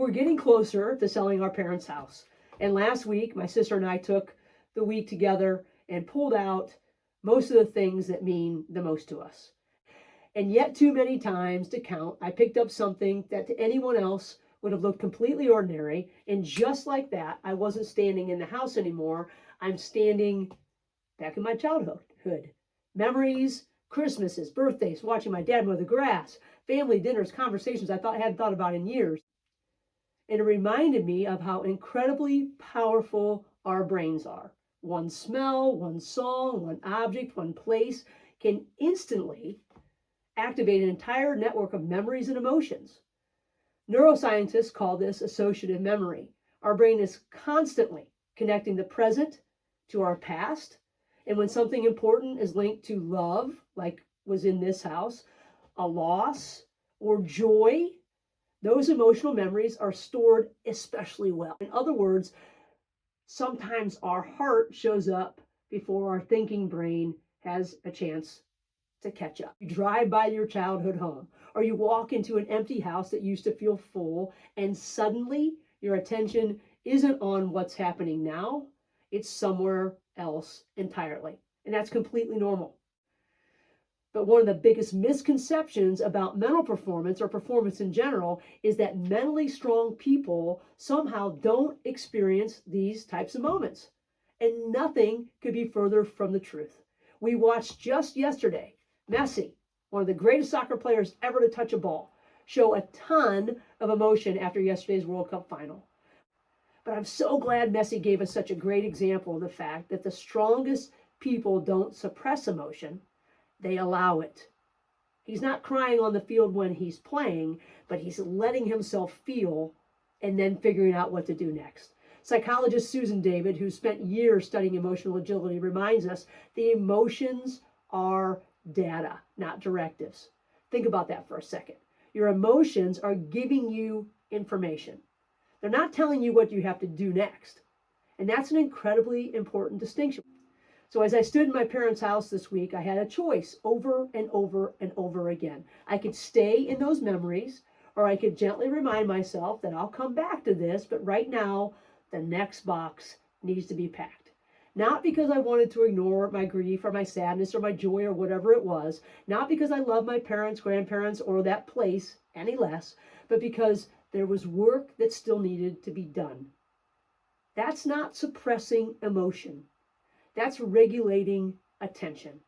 We're getting closer to selling our parents' house. And last week, my sister and I took the week together and pulled out most of the things that mean the most to us. And yet too many times to count, I picked up something that to anyone else would have looked completely ordinary. And just like that, I wasn't standing in the house anymore. I'm standing back in my childhood. Memories, Christmases, birthdays, watching my dad mow the grass, family dinners, conversations I hadn't thought about in years. And it reminded me of how incredibly powerful our brains are. One smell, one song, one object, one place can instantly activate an entire network of memories and emotions. Neuroscientists call this associative memory. Our brain is constantly connecting the present to our past. And when something important is linked to love, like was in this house, a loss, or joy, those emotional memories are stored especially well. In other words, sometimes our heart shows up before our thinking brain has a chance to catch up. You drive by your childhood home, or you walk into an empty house that used to feel full, and suddenly your attention isn't on what's happening now, it's somewhere else entirely. And that's completely normal. But one of the biggest misconceptions about mental performance or performance in general is that mentally strong people somehow don't experience these types of moments. And nothing could be further from the truth. We watched just yesterday Messi, one of the greatest soccer players ever to touch a ball, show a ton of emotion after yesterday's World Cup final. But I'm so glad Messi gave us such a great example of the fact that the strongest people don't suppress emotion. They allow it. He's not crying on the field when he's playing, but he's letting himself feel and then figuring out what to do next. Psychologist Susan David, who spent years studying emotional agility, reminds us the emotions are data, not directives. Think about that for a second. Your emotions are giving you information. They're not telling you what you have to do next. And that's an incredibly important distinction. So as I stood in my parents' house this week, I had a choice over and over and over again. I could stay in those memories, or I could gently remind myself that I'll come back to this, but right now, the next box needs to be packed. Not because I wanted to ignore my grief or my sadness or my joy or whatever it was, not because I love my parents, grandparents, or that place any less, but because there was work that still needed to be done. That's not suppressing emotion. That's regulating attention.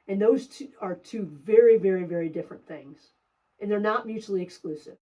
And those two are two very, very, very different things. And they're not mutually exclusive.